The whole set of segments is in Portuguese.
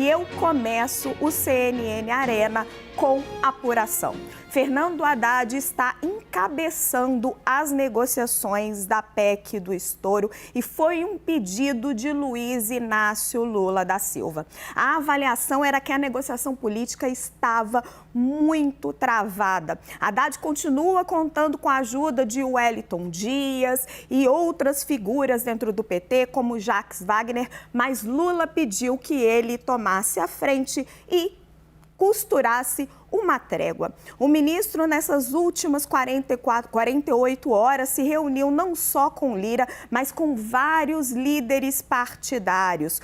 e eu começo o CNN Arena com apuração. Fernando Haddad está encabeçando as negociações da PEC do estouro e foi um pedido de Luiz Inácio Lula da Silva. A avaliação era que a negociação política estava muito travada. Haddad continua contando com a ajuda de Wellington Dias e outras figuras dentro do PT, como Jacques Wagner, mas Lula pediu que ele tomasse a frente e costurasse uma trégua. O ministro, nessas últimas 48 horas, se reuniu não só com Lira, mas com vários líderes partidários.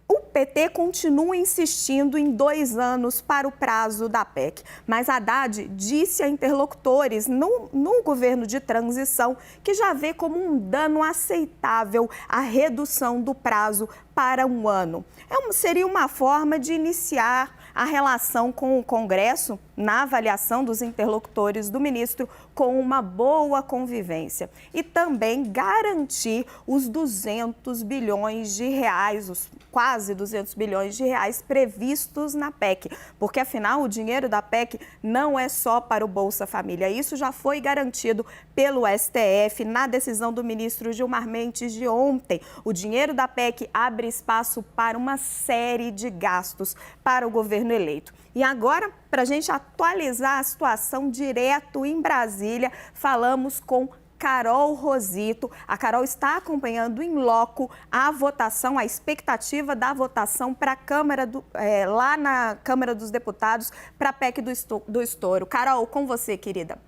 O PT continua insistindo em 2 anos para o prazo da PEC, mas Haddad disse a interlocutores no governo de transição que já vê como um dano aceitável a redução do prazo para 1 ano. Seria uma forma de iniciar a relação com o Congresso, na avaliação dos interlocutores do ministro, com uma boa convivência e também garantir os 200 bilhões de reais, os quase 200 bilhões de reais previstos na PEC, porque afinal o dinheiro da PEC não é só para o Bolsa Família. Isso já foi garantido pelo STF na decisão do ministro Gilmar Mendes de ontem. O dinheiro da PEC abre espaço para uma série de gastos para o governo eleito. E agora, para a gente atualizar a situação direto em Brasília, falamos com Carol Rosito. A Carol está acompanhando em loco a votação, a expectativa da votação para a Câmara lá na Câmara dos Deputados para a PEC do estouro. Carol, com você, querida.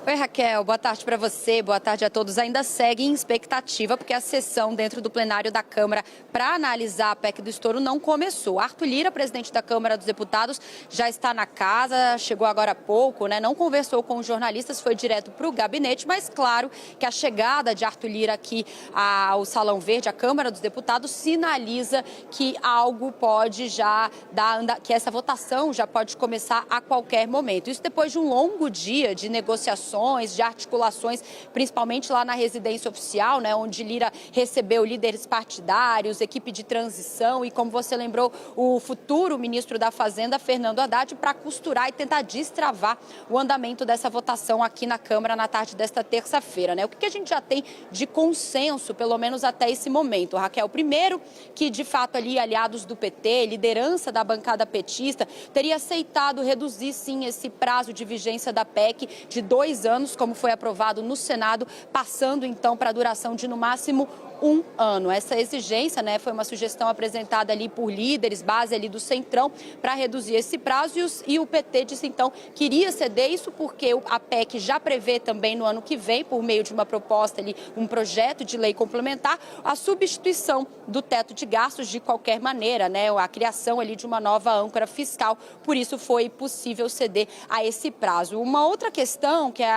Oi, Raquel, boa tarde para você, boa tarde a todos. Ainda segue em expectativa, porque a sessão dentro do plenário da Câmara para analisar a PEC do estouro não começou. Arthur Lira, presidente da Câmara dos Deputados, já está na casa, chegou agora há pouco, não conversou com os jornalistas, foi direto para o gabinete, mas claro que a chegada de Arthur Lira aqui ao Salão Verde, à Câmara dos Deputados, sinaliza que algo pode já que essa votação já pode começar a qualquer momento. Isso depois de um longo dia de negociações, de articulações, principalmente lá na residência oficial, onde Lira recebeu líderes partidários, equipe de transição e, como você lembrou, o futuro ministro da Fazenda, Fernando Haddad, para costurar e tentar destravar o andamento dessa votação aqui na Câmara na tarde desta terça-feira. O que a gente já tem de consenso, pelo menos até esse momento, Raquel? Primeiro, que de fato ali aliados do PT, liderança da bancada petista, teria aceitado reduzir sim esse prazo de vigência da PEC de 2 anos, como foi aprovado no Senado, passando então para a duração de no máximo 1 ano. Essa exigência, foi uma sugestão apresentada ali por líderes, base ali do Centrão, para reduzir esse prazo e o PT disse então que iria ceder isso porque a PEC já prevê também no ano que vem, por meio de uma proposta ali, um projeto de lei complementar, a substituição do teto de gastos de qualquer maneira, a criação ali de uma nova âncora fiscal, por isso foi possível ceder a esse prazo. Uma outra questão, que é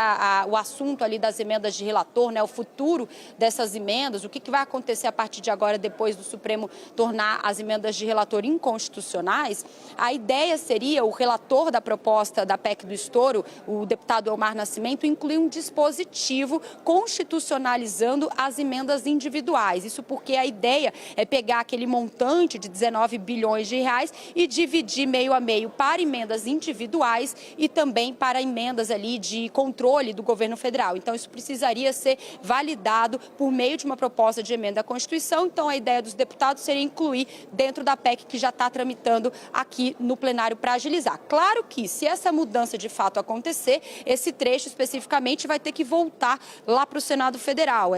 o assunto ali das emendas de relator, o futuro dessas emendas, o que vai acontecer a partir de agora, depois do Supremo tornar as emendas de relator inconstitucionais. A ideia seria o relator da proposta da PEC do estouro, o deputado Elmar Nascimento, incluir um dispositivo constitucionalizando as emendas individuais. Isso porque a ideia é pegar aquele montante de 19 bilhões de reais e dividir meio a meio para emendas individuais e também para emendas ali de controle do governo federal. Então, isso precisaria ser validado por meio de uma proposta de emenda à Constituição. Então, a ideia dos deputados seria incluir dentro da PEC que já está tramitando aqui no plenário para agilizar. Claro que, se essa mudança de fato acontecer, esse trecho especificamente vai ter que voltar lá para o Senado Federal.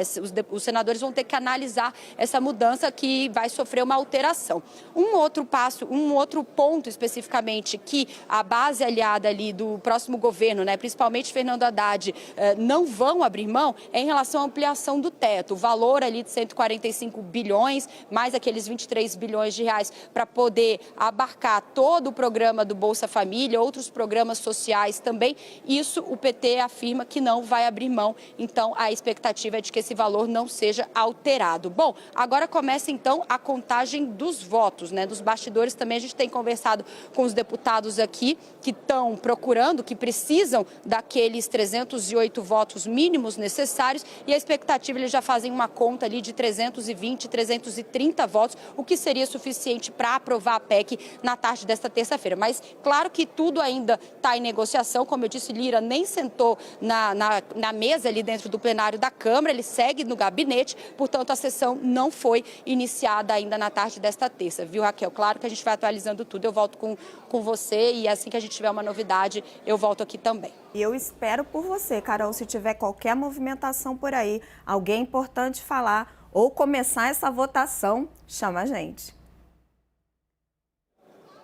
Os senadores vão ter que analisar essa mudança que vai sofrer uma alteração. Um outro ponto especificamente que a base aliada ali do próximo governo, principalmente Fernando Haddad, não vão abrir mão é em relação à ampliação do teto. O valor ali de 145 bilhões, mais aqueles 23 bilhões de reais para poder abarcar todo o programa do Bolsa Família, outros programas sociais também. Isso o PT afirma que não vai abrir mão. Então, a expectativa é de que esse valor não seja alterado. Bom, agora começa então a contagem dos votos, dos bastidores também. A gente tem conversado com os deputados aqui que estão procurando, que precisam daqueles 308 votos mínimos necessários e a expectativa, eles já fazem uma conta ali ali de 320, 330 votos, o que seria suficiente para aprovar a PEC na tarde desta terça-feira. Mas claro que tudo ainda está em negociação. Como eu disse, Lira nem sentou na mesa ali dentro do plenário da Câmara, ele segue no gabinete, portanto a sessão não foi iniciada ainda na tarde desta terça, viu, Raquel? Claro que a gente vai atualizando tudo, eu volto com você e assim que a gente tiver uma novidade, eu volto aqui também. E eu espero por você, Carol, se tiver qualquer movimentação por aí, alguém importante falar ou começar essa votação, chama a gente.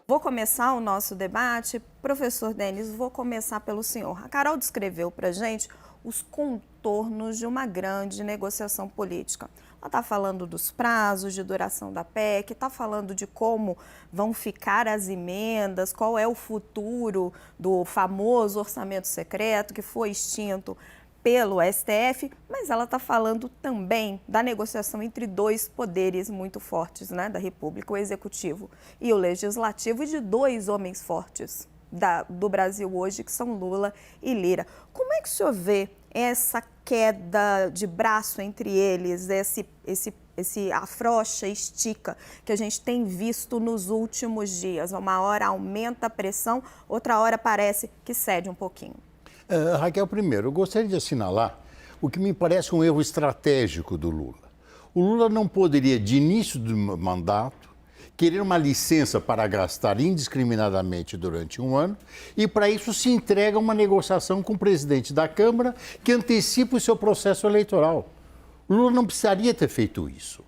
Vou começar o nosso debate. Professor Denis, vou começar pelo senhor. A Carol descreveu para a gente os contornos de uma grande negociação política. Ela está falando dos prazos de duração da PEC, está falando de como vão ficar as emendas, qual é o futuro do famoso orçamento secreto que foi extinto pelo STF, mas ela está falando também da negociação entre dois poderes muito fortes, né, da República, o Executivo e o Legislativo, e de dois homens fortes do Brasil hoje, que são Lula e Lira. Como é que o senhor vê essa queda de braço entre eles, esse afrouxa, estica que a gente tem visto nos últimos dias? Uma hora aumenta a pressão, outra hora parece que cede um pouquinho. Raquel, primeiro, eu gostaria de assinalar o que me parece um erro estratégico do Lula. O Lula não poderia, de início do mandato, querer uma licença para gastar indiscriminadamente durante um ano e, para isso, se entrega a uma negociação com o presidente da Câmara que antecipa o seu processo eleitoral. O Lula não precisaria ter feito isso.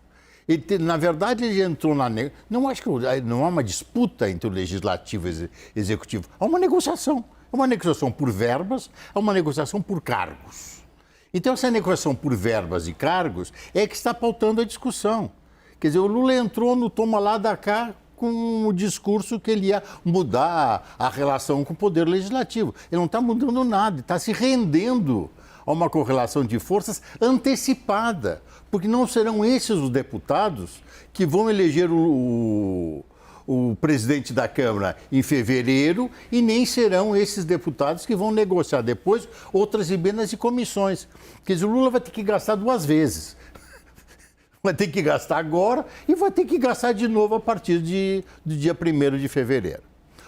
Na verdade, ele entrou na... Não acho que não há uma disputa entre o Legislativo e o Executivo. Há uma negociação. É uma negociação por verbas, é uma negociação por cargos. Então, essa negociação por verbas e cargos é que está pautando a discussão. Quer dizer, o Lula entrou no toma lá da cá com o discurso que ele ia mudar a relação com o Poder Legislativo. Ele não está mudando nada, está se rendendo a uma correlação de forças antecipada, porque não serão esses os deputados que vão eleger o presidente da Câmara em fevereiro e nem serão esses deputados que vão negociar depois outras emendas e comissões. Quer dizer, o Lula vai ter que gastar duas vezes. Vai ter que gastar agora e vai ter que gastar de novo a partir do dia 1º de fevereiro.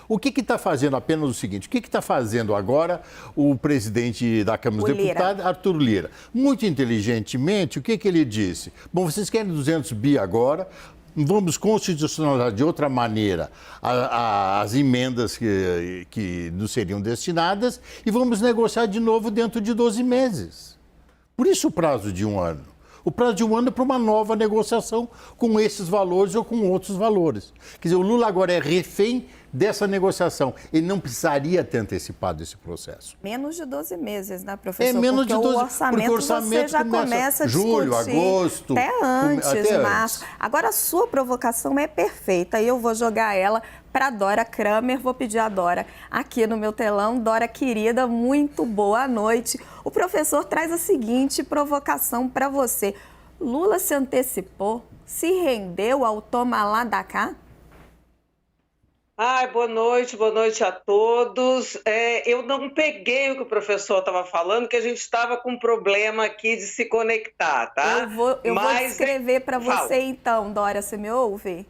O que está fazendo, apenas o seguinte, o que está fazendo agora o presidente da Câmara dos Deputados, Arthur Lira? Muito inteligentemente, o que ele disse? Bom, vocês querem 200 bi agora, vamos constitucionalizar de outra maneira as emendas que nos seriam destinadas e vamos negociar de novo dentro de 12 meses. Por isso o prazo de um ano. O prazo de um ano é para uma nova negociação com esses valores ou com outros valores. Quer dizer, o Lula agora é refém dessa negociação. Ele não precisaria ter antecipado esse processo. Menos de 12 meses, né, professor? É menos de 12 meses. Porque o orçamento você já começa a discutir julho, agosto. Até antes, março. Agora, a sua provocação é perfeita e eu vou jogar ela para Dora Kramer. Vou pedir a Dora aqui no meu telão. Dora, querida, muito boa noite. O professor traz a seguinte provocação para você. Lula se antecipou, se rendeu ao toma lá da cá? Ai, boa noite a todos. Eu não peguei o que o professor estava falando, que a gente estava com um problema aqui de se conectar, tá? Eu vou descrever para você então, Dora, você me ouve?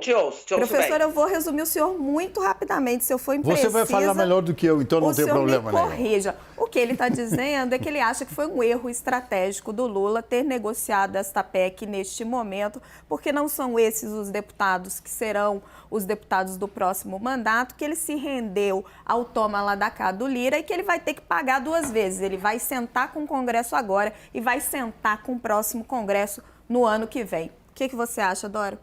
Te ouço Professor, bem. eu vou resumir o senhor muito rapidamente. Se eu for imprecisa... Você vai falar melhor do que eu, então não tem problema nenhum. O senhor me corrija. O que ele está dizendo é que ele acha que foi um erro estratégico do Lula ter negociado esta PEC neste momento, porque não são esses os deputados que serão os deputados do próximo mandato, que ele se rendeu ao toma lá da cá do Lira e que ele vai ter que pagar duas vezes. Ele vai sentar com o Congresso agora e vai sentar com o próximo Congresso no ano que vem. O que você acha, Dora?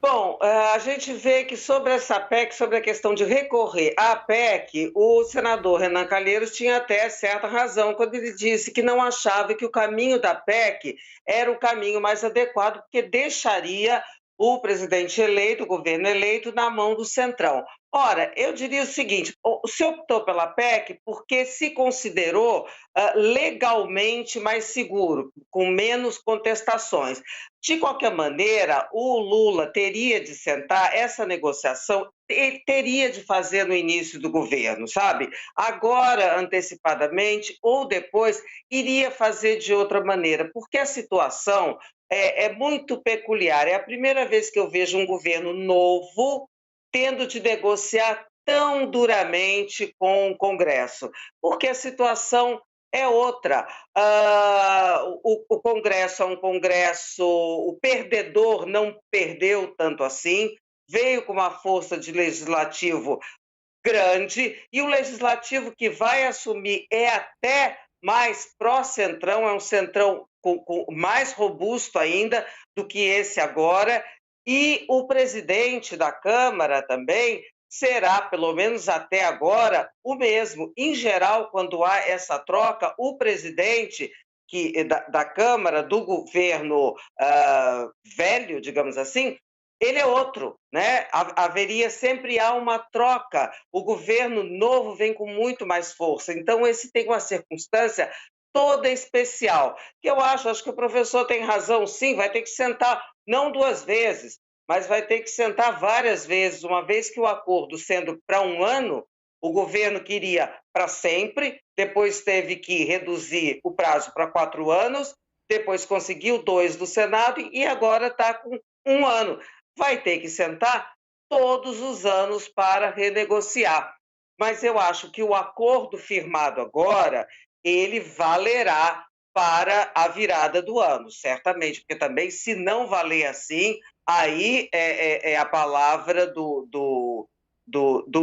Bom, a gente vê que sobre essa PEC, sobre a questão de recorrer à PEC, o senador Renan Calheiros tinha até certa razão quando ele disse que não achava que o caminho da PEC era o caminho mais adequado, porque deixaria o presidente eleito, o governo eleito, na mão do Centrão. Ora, eu diria o seguinte, se optou pela PEC porque se considerou legalmente mais seguro, com menos contestações. De qualquer maneira, o Lula teria de sentar essa negociação teria de fazer no início do governo, sabe? Agora, antecipadamente, ou depois, iria fazer de outra maneira, porque a situação é muito peculiar. É a primeira vez que eu vejo um governo novo tendo de negociar tão duramente com o Congresso, porque a situação é outra. O Congresso é um Congresso, o perdedor não perdeu tanto assim, veio com uma força de legislativo grande, e o legislativo que vai assumir é até mais pró-centrão, é um centrão mais robusto ainda do que esse agora, e o presidente da Câmara também será, pelo menos até agora, o mesmo. Em geral, quando há essa troca, o presidente da Câmara, do governo velho, digamos assim, ele é outro, né? Haveria sempre há uma troca. O governo novo vem com muito mais força. Então, esse tem uma circunstância toda especial. Que eu acho que o professor tem razão, sim, vai ter que sentar, não 2 vezes, mas vai ter que sentar várias vezes, uma vez que o acordo sendo para 1 ano, o governo queria para sempre, depois teve que reduzir o prazo para 4 anos, depois conseguiu 2 do Senado e agora está com 1 ano. Vai ter que sentar todos os anos para renegociar. Mas eu acho que o acordo firmado agora, ele valerá para a virada do ano, certamente, porque também, se não valer assim, aí a palavra do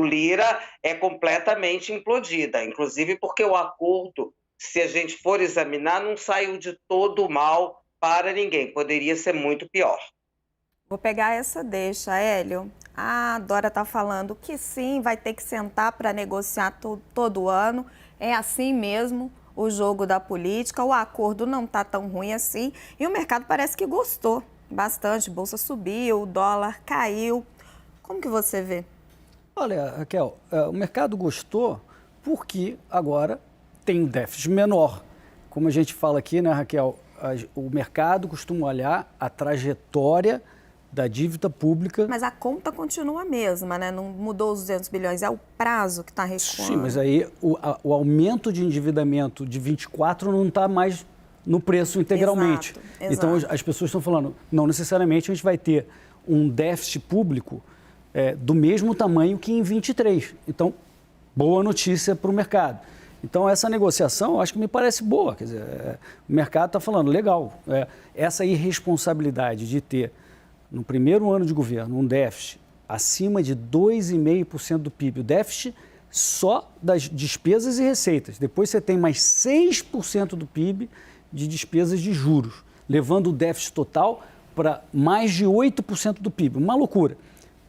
Lira é completamente implodida, inclusive porque o acordo, se a gente for examinar, não saiu de todo mal para ninguém, poderia ser muito pior. Vou pegar essa deixa, Hélio. A Dora está falando que sim, vai ter que sentar para negociar todo ano. É assim mesmo o jogo da política. O acordo não está tão ruim assim. E o mercado parece que gostou bastante. Bolsa subiu, o dólar caiu. Como que você vê? Olha, Raquel, o mercado gostou porque agora tem um déficit menor. Como a gente fala aqui, né, Raquel? O mercado costuma olhar a trajetória da dívida pública. Mas a conta continua a mesma, né? Não mudou os 200 bilhões, é o prazo que está recuando. Sim, mas aí o aumento de endividamento de 24 não está mais no preço integralmente. Exato. Então as pessoas estão falando, não necessariamente a gente vai ter um déficit público do mesmo tamanho que em 23. Então, boa notícia para o mercado. Então, essa negociação, eu acho que me parece boa. Quer dizer, o mercado está falando, legal, essa irresponsabilidade de ter, no primeiro ano de governo, um déficit acima de 2,5% do PIB. O déficit só das despesas e receitas. Depois você tem mais 6% do PIB de despesas de juros, levando o déficit total para mais de 8% do PIB. Uma loucura.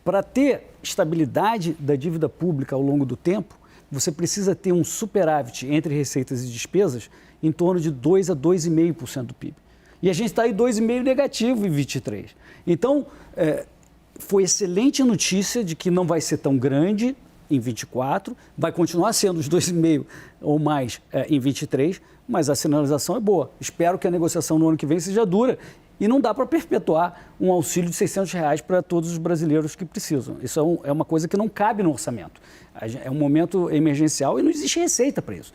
Para ter estabilidade da dívida pública ao longo do tempo, você precisa ter um superávit entre receitas e despesas em torno de 2 a 2,5% do PIB. E a gente está aí 2,5% negativo em 23. Então, foi excelente notícia de que não vai ser tão grande em 24, vai continuar sendo os 2,5% ou mais em 23, mas a sinalização é boa. Espero que a negociação no ano que vem seja dura e não dá para perpetuar um auxílio de R$600 para todos os brasileiros que precisam. Isso é uma coisa que não cabe no orçamento. É um momento emergencial e não existe receita para isso.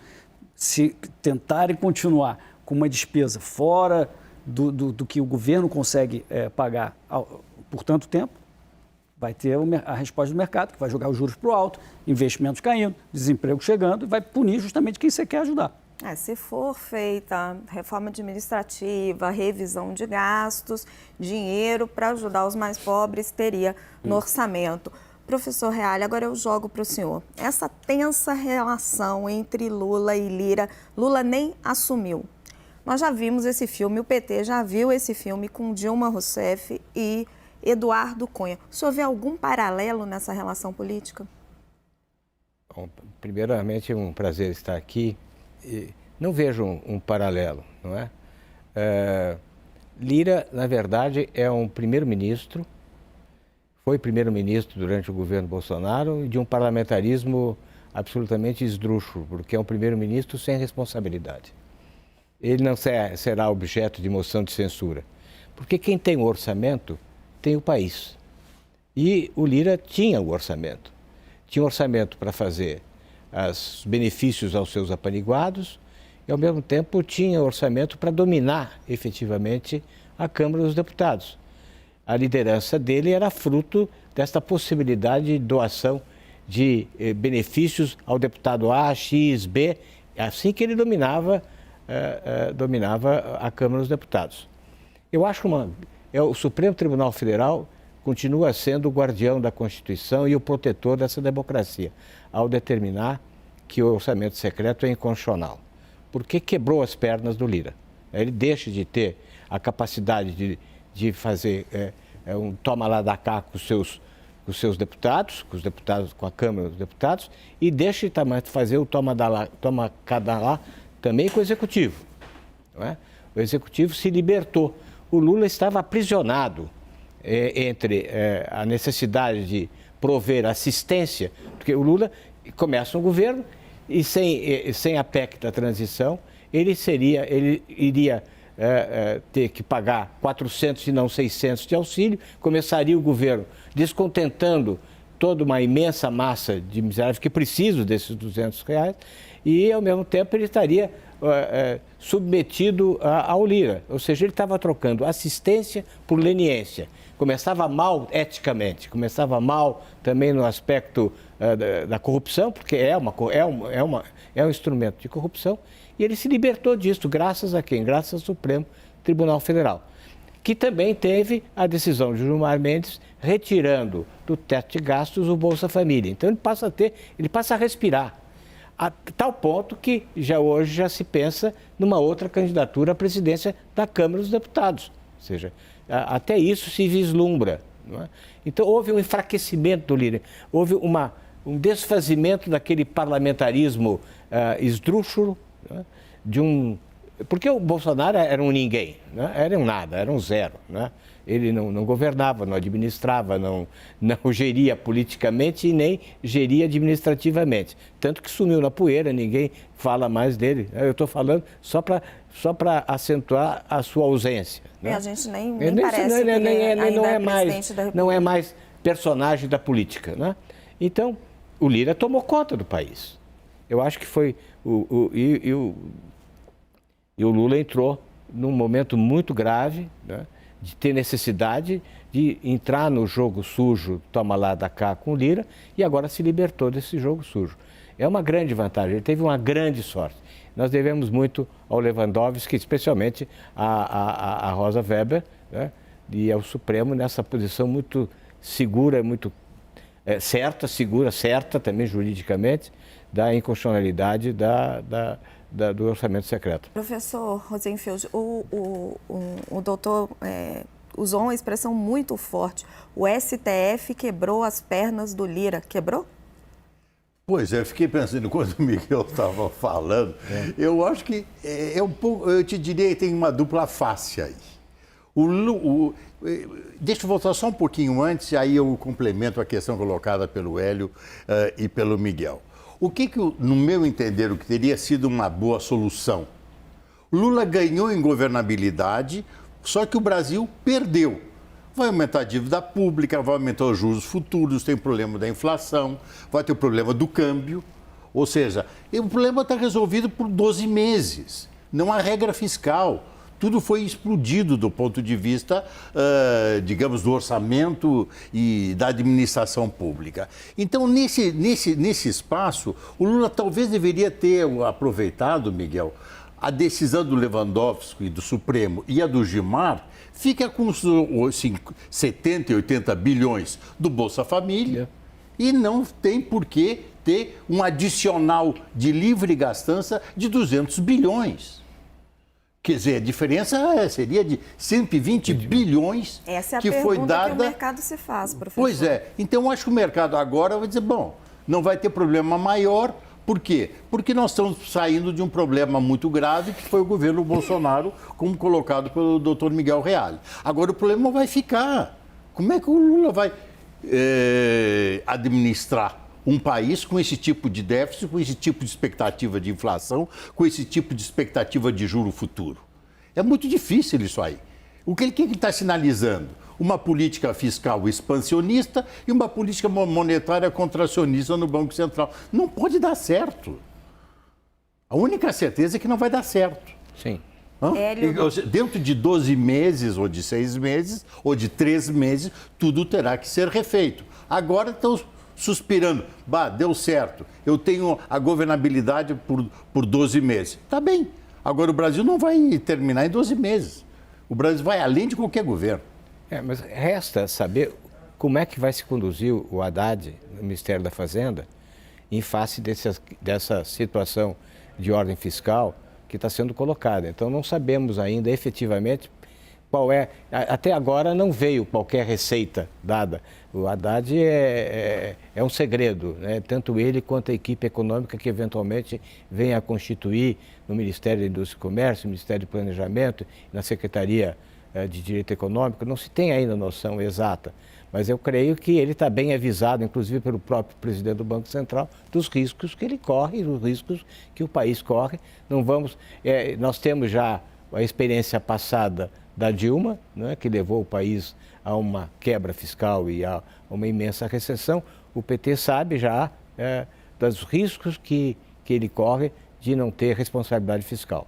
Se tentarem continuar com uma despesa fora do que o governo consegue pagar por tanto tempo, vai ter a resposta do mercado, que vai jogar os juros para o alto, investimentos caindo, desemprego chegando, e vai punir justamente quem você quer ajudar. Se for feita reforma administrativa, revisão de gastos, dinheiro para ajudar os mais pobres teria no orçamento. Professor Reale, agora eu jogo para o senhor. Essa tensa relação entre Lula e Lira, Lula nem assumiu. Nós já vimos esse filme, o PT já viu esse filme com Dilma Rousseff e Eduardo Cunha. O senhor vê algum paralelo nessa relação política? Bom, primeiramente, é um prazer estar aqui. Não vejo um paralelo, não é? Lira, na verdade, é um primeiro-ministro, foi primeiro-ministro durante o governo Bolsonaro e de um parlamentarismo absolutamente esdrúxulo, porque é um primeiro-ministro sem responsabilidade. Ele não será objeto de moção de censura, porque quem tem o orçamento tem o país. E o Lira tinha o orçamento. Tinha um orçamento para fazer os benefícios aos seus apaniguados e, ao mesmo tempo, tinha orçamento para dominar efetivamente a Câmara dos Deputados. A liderança dele era fruto desta possibilidade de doação de benefícios ao deputado A, X, B, assim que ele dominava a Câmara dos Deputados. Eu acho que o Supremo Tribunal Federal continua sendo o guardião da Constituição e o protetor dessa democracia, ao determinar que o orçamento secreto é inconstitucional, porque quebrou as pernas do Lira. Ele deixa de ter a capacidade de fazer um toma lá da cá com os seus deputados, com a Câmara dos Deputados, e deixa de fazer o toma cá da lá também com o Executivo. Não é? O Executivo se libertou. O Lula estava aprisionado entre a necessidade de prover assistência, porque o Lula começa um governo e sem a PEC da transição, ele iria ter que pagar 400 e não 600 de auxílio, começaria o governo descontentando toda uma imensa massa de miseráveis que precisam desses R$200 e, ao mesmo tempo, ele estaria submetido ao Lira, ou seja, ele estava trocando assistência por leniência. Começava mal eticamente, começava mal também no aspecto da corrupção, porque é um instrumento de corrupção, e ele se libertou disso, graças a quem? Graças ao Supremo Tribunal Federal, que também teve a decisão de Gilmar Mendes retirando do teto de gastos o Bolsa Família. Então ele passa a respirar, a tal ponto que hoje já se pensa numa outra candidatura à presidência da Câmara dos Deputados, ou seja, até isso se vislumbra. Não é? Então houve um enfraquecimento do Lira, houve um desfazimento daquele parlamentarismo esdrúxulo, não é? Porque o Bolsonaro era um ninguém, né? Era um nada, era um zero. Né? Ele não governava, não administrava, não geria politicamente e nem geria administrativamente. Tanto que sumiu na poeira, ninguém fala mais dele. Eu estou falando só para acentuar a sua ausência. Né? A gente nem parece que não é mais personagem da política. Né? Então, o Lira tomou conta do país. Eu acho que foi... E o Lula entrou num momento muito grave, né, de ter necessidade de entrar no jogo sujo, toma lá da cá com o Lira, e agora se libertou desse jogo sujo. É uma grande vantagem, ele teve uma grande sorte. Nós devemos muito ao Lewandowski, especialmente a Rosa Weber, né, e ao Supremo nessa posição muito segura, muito certa também juridicamente, da inconstitucionalidade do orçamento secreto. Professor Rosenfeld, o doutor usou uma expressão muito forte. O STF quebrou as pernas do Lira. Quebrou? Pois é, eu fiquei pensando, quando o Miguel estava falando, eu acho que um pouco, eu te diria que tem uma dupla face aí. Deixa eu voltar só um pouquinho antes, aí eu complemento a questão colocada pelo Hélio e pelo Miguel. O que, no meu entender, o que teria sido uma boa solução? Lula ganhou em governabilidade, só que o Brasil perdeu. Vai aumentar a dívida pública, vai aumentar os juros futuros, tem o problema da inflação, vai ter o problema do câmbio. Ou seja, o problema está resolvido por 12 meses. Não há regra fiscal. Tudo foi explodido do ponto de vista, digamos, do orçamento e da administração pública. Então, nesse espaço, o Lula talvez deveria ter aproveitado, Miguel, a decisão do Lewandowski, do Supremo e a do Gilmar, fica com os 70 e 80 bilhões do Bolsa Família e não tem por que ter um adicional de livre gastança de 200 bilhões. Quer dizer, a diferença seria de 120 bilhões Essa é a que foi dada... que o mercado se faz, professor. Pois é. Então, eu acho que o mercado agora vai dizer, bom, não vai ter problema maior. Por quê? Porque nós estamos saindo de um problema muito grave, que foi o governo Bolsonaro, como colocado pelo doutor Miguel Reale. Agora, o problema vai ficar. Como é que o Lula vai administrar um país com esse tipo de déficit, com esse tipo de expectativa de inflação, com esse tipo de expectativa de juro futuro? É muito difícil isso aí. O que ele está sinalizando? uma política fiscal expansionista e uma política monetária contracionista no Banco Central. Não pode dar certo. A única certeza é que não vai dar certo. Sim. Dentro de 12 meses, ou de 6 meses, ou de 3 meses, tudo terá que ser refeito. Agora estão suspirando. Bah, deu certo. Eu tenho a governabilidade por 12 meses. Tá bem. Agora o Brasil não vai terminar em 12 meses. O Brasil vai além de qualquer governo. Mas resta saber como é que vai se conduzir o Haddad no Ministério da Fazenda em face dessa situação de ordem fiscal que está sendo colocada. Então não sabemos ainda efetivamente qual é. Até agora não veio qualquer receita dada. O Haddad é um segredo, né? Tanto ele quanto a equipe econômica que eventualmente venha a constituir no Ministério da Indústria e Comércio, no Ministério de Planejamento, na Secretaria de Direito Econômico, não se tem ainda noção exata. Mas eu creio que ele está bem avisado, inclusive pelo próprio presidente do Banco Central, dos riscos que ele corre, dos riscos que o país corre. Não vamos, nós temos já a experiência passada da Dilma, né, que levou o país a uma quebra fiscal e a uma imensa recessão. O PT sabe já dos riscos que ele corre de não ter responsabilidade fiscal.